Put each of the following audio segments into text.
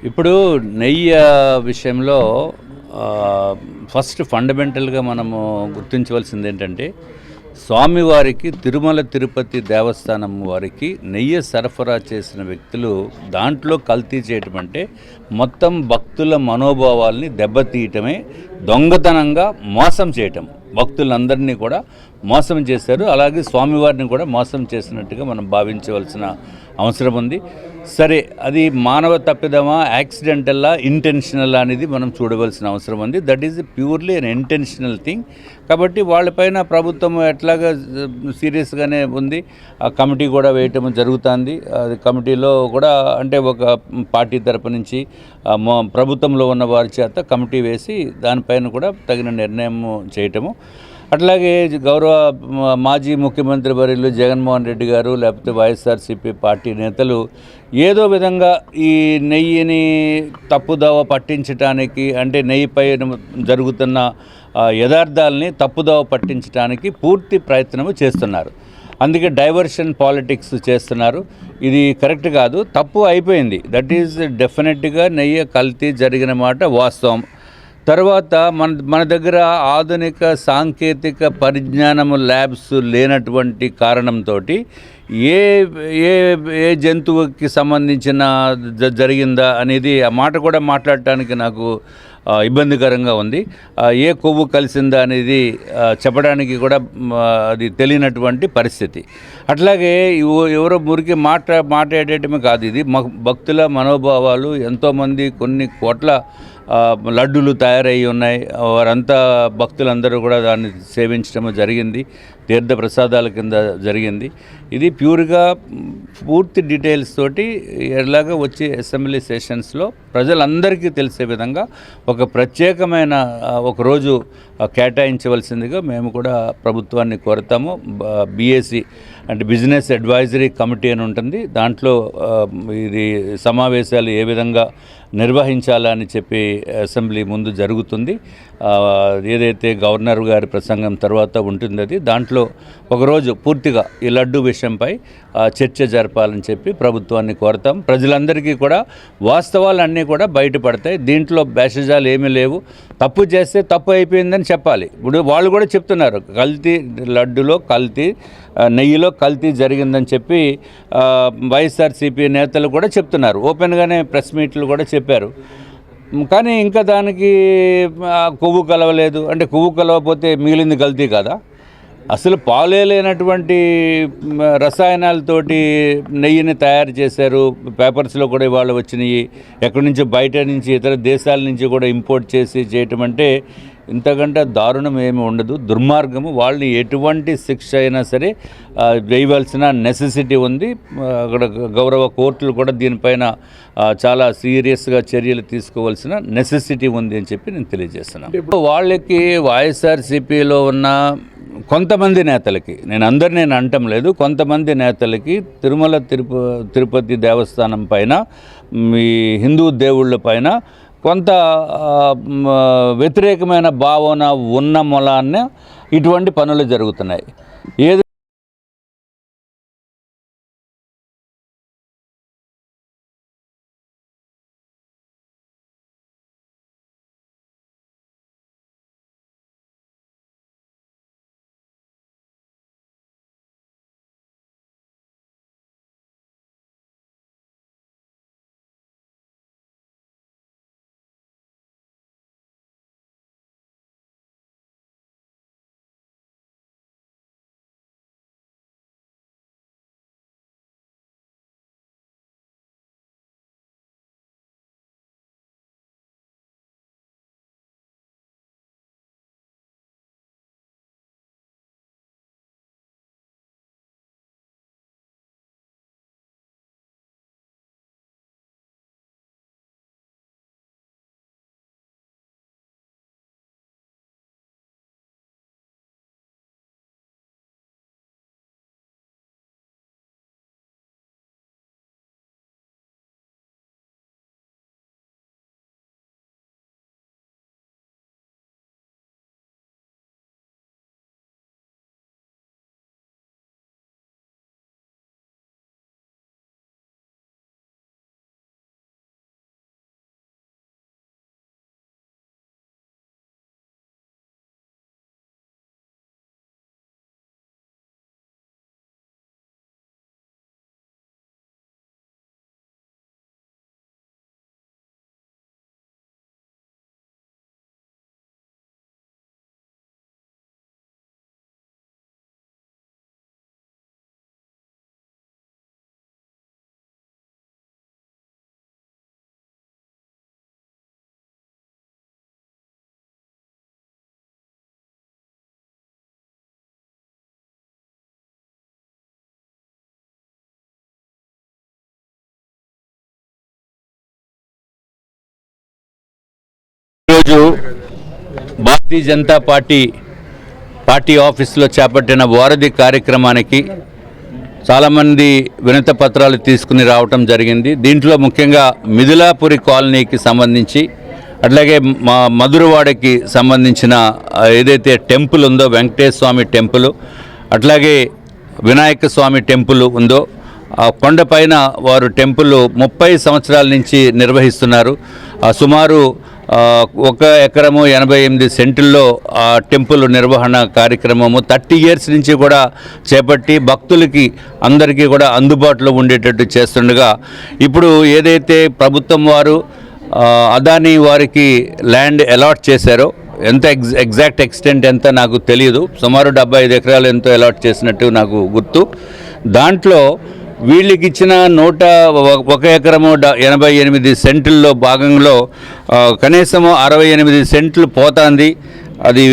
ఇప్పుడు నెయ్యి విషయంలో ఫస్ట్ ఫండమెంటల్గా మనము గుర్తించవలసింది ఏంటంటే, స్వామివారికి తిరుమల తిరుపతి దేవస్థానం వారికి నెయ్యి సరఫరా చేసిన వ్యక్తులు దాంట్లో కల్తీ చేయటం అంటే మొత్తం భక్తుల మనోభావాల్ని దెబ్బతీయటమే, దొంగతనంగా మోసం చేయటం. భక్తులందరినీ కూడా మోసం చేశారు. అలాగే స్వామివారిని కూడా మోసం చేసినట్టుగా మనం భావించవలసిన అవసరం ఉంది. సరే, అది మానవ తప్పిదమా, యాక్సిడెంటల్లా, ఇంటెన్షనల్ అనేది మనం చూడవలసిన అవసరం ఉంది. That is purely an intentional thing. కాబట్టి వాళ్ళపైన ప్రభుత్వం ఎట్లాగా సీరియస్గానే ఉంది. ఆ కమిటీ కూడా వేయటం జరుగుతుంది. అది కమిటీలో కూడా అంటే ఒక పార్టీ తరపు నుంచి ప్రభుత్వంలో ఉన్న వారి చేత కమిటీ వేసి దానిపైన కూడా తగిన నిర్ణయం చేయటము. అట్లాగే గౌరవ మాజీ ముఖ్యమంత్రి వర్యులు జగన్మోహన్ రెడ్డి గారు, లేకపోతే వైఎస్ఆర్సీపీ పార్టీ నేతలు ఏదో విధంగా ఈ నెయ్యిని తప్పుదోవ పట్టించడానికి, అంటే నెయ్యిపై జరుగుతున్న యథార్థాలని తప్పుదోవ పట్టించడానికి పూర్తి ప్రయత్నము చేస్తున్నారు. అందుకే డైవర్షన్ పాలిటిక్స్ చేస్తున్నారు. ఇది కరెక్ట్ కాదు, తప్పు అయిపోయింది. దట్ ఈజ్ డెఫినెట్గా నెయ్యి కల్తీ జరిగిన మాట వాస్తవం. తర్వాత మన దగ్గర ఆధునిక సాంకేతిక పరిజ్ఞానము ల్యాబ్స్ లేనటువంటి కారణంతో ఏ ఏ ఏ జంతువుకి సంబంధించిన జరిగిందా అనేది ఆ మాట కూడా మాట్లాడటానికి నాకు ఇబ్బందికరంగా ఉంది. ఏ కొవ్వు కలిసిందా అనేది చెప్పడానికి కూడా అది తెలియనటువంటి పరిస్థితి. అట్లాగే ఎవరో మురికి మాట్లాడేటమే కాదు, ఇది భక్తుల మనోభావాలు. ఎంతోమంది కొన్ని కోట్ల లడ్డూలు తయారయ్యి ఉన్నాయి. వారంతా భక్తులందరూ కూడా దాన్ని సేవించడం జరిగింది. తీర్థ ప్రసాదాల కింద జరిగింది. ఇది ప్యూర్గా పూర్తి డీటెయిల్స్ తోటి ఎలాగ వచ్చే అసెంబ్లీ సెషన్స్లో ప్రజలందరికీ తెలిసే విధంగా ఒక ప్రత్యేకమైన ఒక రోజు కేటాయించవలసిందిగా మేము కూడా ప్రభుత్వాన్ని కోరుతాము. బీఏసీ అంటే బిజినెస్ అడ్వైజరీ కమిటీ అని ఉంటుంది. దాంట్లో ఇది సమావేశాలు ఏ విధంగా నిర్వహించాలని చెప్పి అసెంబ్లీ ముందు జరుగుతుంది. ఏదైతే గవర్నర్ గారి ప్రసంగం తర్వాత ఉంటుంది, అది దాంట్లో ఒకరోజు పూర్తిగా ఈ లడ్డు విషయంపై చర్చ జరపాలని చెప్పి ప్రభుత్వాన్ని కోరతాం. ప్రజలందరికీ కూడా వాస్తవాలన్నీ కూడా బయటపడతాయి. దీంట్లో భేషజాలు ఏమీ లేవు. తప్పు చేస్తే తప్పు అయిపోయిందని చెప్పాలి. ఇప్పుడు వాళ్ళు కూడా చెప్తున్నారు కల్తీ లడ్డులో కల్తీ, నెయ్యిలో కల్తీ జరిగిందని చెప్పి వైఎస్ఆర్సీపీ నేతలు కూడా చెప్తున్నారు. ఓపెన్గానే ప్రెస్ మీట్లు కూడా చెప్పారు. కానీ ఇంకా దానికి కొవ్వు కలవలేదు అంటే, కొవ్వు కలవకపోతే మిగిలింది కల్తీ కదా. అసలు పాలే లేనటువంటి రసాయనాలతోటి నెయ్యిని తయారు చేశారు. పేపర్స్లో కూడా ఇవాళ వచ్చినాయి. ఎక్కడి నుంచో బయట నుంచి ఇతర దేశాల నుంచి కూడా ఇంపోర్ట్ చేసి చేయటం అంటే ఇంతకంటే దారుణం ఏమి ఉండదు, దుర్మార్గము. వాళ్ళని ఎటువంటి శిక్ష అయినా సరే వేయవలసిన నెసెసిటీ ఉంది. అక్కడ గౌరవ కోర్టులు కూడా దీనిపైన చాలా సీరియస్గా చర్యలు తీసుకోవాల్సిన నెసెసిటీ ఉంది అని చెప్పి నేను తెలియజేస్తున్నాను. ఇప్పుడు వాళ్ళకి వైఎస్ఆర్సీపీలో ఉన్న కొంతమంది నేతలకి, నేను అందరినీ అనటం లేదు, కొంతమంది నేతలకి తిరుమల తిరుపతి దేవస్థానం పైన, ఈ హిందూ దేవుళ్ళ పైన కొంత వ్యతిరేకమైన భావన ఉన్న మూలాన ఇటువంటి పనులు జరుగుతున్నాయి. ఏది ఈరోజు భారతీయ జనతా పార్టీ ఆఫీసులో చేపట్టిన వారధి కార్యక్రమానికి చాలామంది వినతి పత్రాలు తీసుకుని రావటం జరిగింది. దీంట్లో ముఖ్యంగా మిథిలాపురి కాలనీకి సంబంధించి, అట్లాగే మా మధురవాడకి సంబంధించిన ఏదైతే టెంపుల్ ఉందో వెంకటేశ్వర స్వామి టెంపుల్, అట్లాగే వినాయక స్వామి టెంపుల్ ఉందో ఆ కొండపైన వారు టెంపుల్ 30 సంవత్సరాల నుంచి నిర్వహిస్తున్నారు. సుమారు 1 ఎకరము 88 సెంటుల్లో ఆ టెంపుల్ నిర్వహణ కార్యక్రమము 30 ఇయర్స్ నుంచి కూడా చేపట్టి భక్తులకి అందరికీ కూడా అందుబాటులో ఉండేటట్టు చేస్తుండగా, ఇప్పుడు ఏదైతే ప్రభుత్వం వారు అదానీ వారికి ల్యాండ్ అలాట్ చేశారో, ఎంత ఎగ్జాక్ట్ ఎక్స్టెంట్ ఎంత నాకు తెలియదు, సుమారు 75 ఎకరాలు ఎంతో అలాట్ చేసినట్టు నాకు గుర్తు. దాంట్లో వీళ్ళకి ఇచ్చిన 1 ఎకరము 88 సెంటుల్లో భాగంలో కనీసము 68 సెంట్లు పోతుంది. అది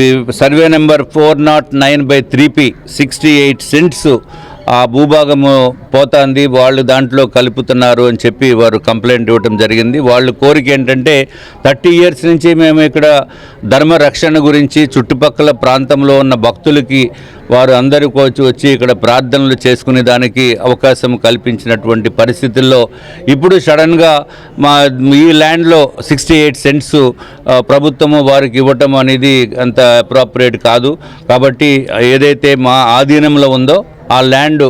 సర్వే నెంబర్ 409/3P 68 సెంట్స్ ఆ భూభాగము పోతుంది, వాళ్ళు దాంట్లో కలుపుతున్నారు అని చెప్పి వారు కంప్లైంట్ ఇవ్వటం జరిగింది. వాళ్ళు కోరిక ఏంటంటే 30 ఇయర్స్ నుంచి మేము ఇక్కడ ధర్మ రక్షణ గురించి చుట్టుపక్కల ప్రాంతంలో ఉన్న భక్తులకి వారు అందరూ వచ్చి ఇక్కడ ప్రార్థనలు చేసుకునే దానికి అవకాశం కల్పించినటువంటి పరిస్థితుల్లో ఇప్పుడు సడన్గా ఈ ల్యాండ్లో 68 సెంట్స్ ప్రభుత్వము వారికి ఇవ్వటం అనేది అంత అప్రాపరియేట్ కాదు. కాబట్టి ఏదైతే మా ఆధీనంలో ఉందో ఆ ల్యాండ్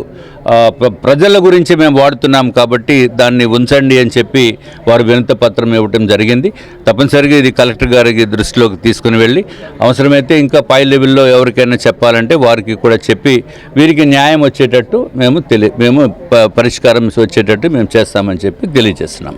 ప్రజల గురించి మేము వాడుతున్నాం కాబట్టి దాన్ని ఉంచండి అని చెప్పి వారు వినతి పత్రం ఇవ్వటం జరిగింది. తప్పనిసరిగా ఇది కలెక్టర్ గారికి దృష్టిలోకి తీసుకుని వెళ్ళి అవసరమైతే ఇంకా పై లెవెల్లో ఎవరికైనా చెప్పాలంటే వారికి కూడా చెప్పి వీరికి న్యాయం వచ్చేటట్టు మేము పరిష్కారం వచ్చేటట్టు మేము చేస్తామని చెప్పి తెలియజేస్తున్నాం.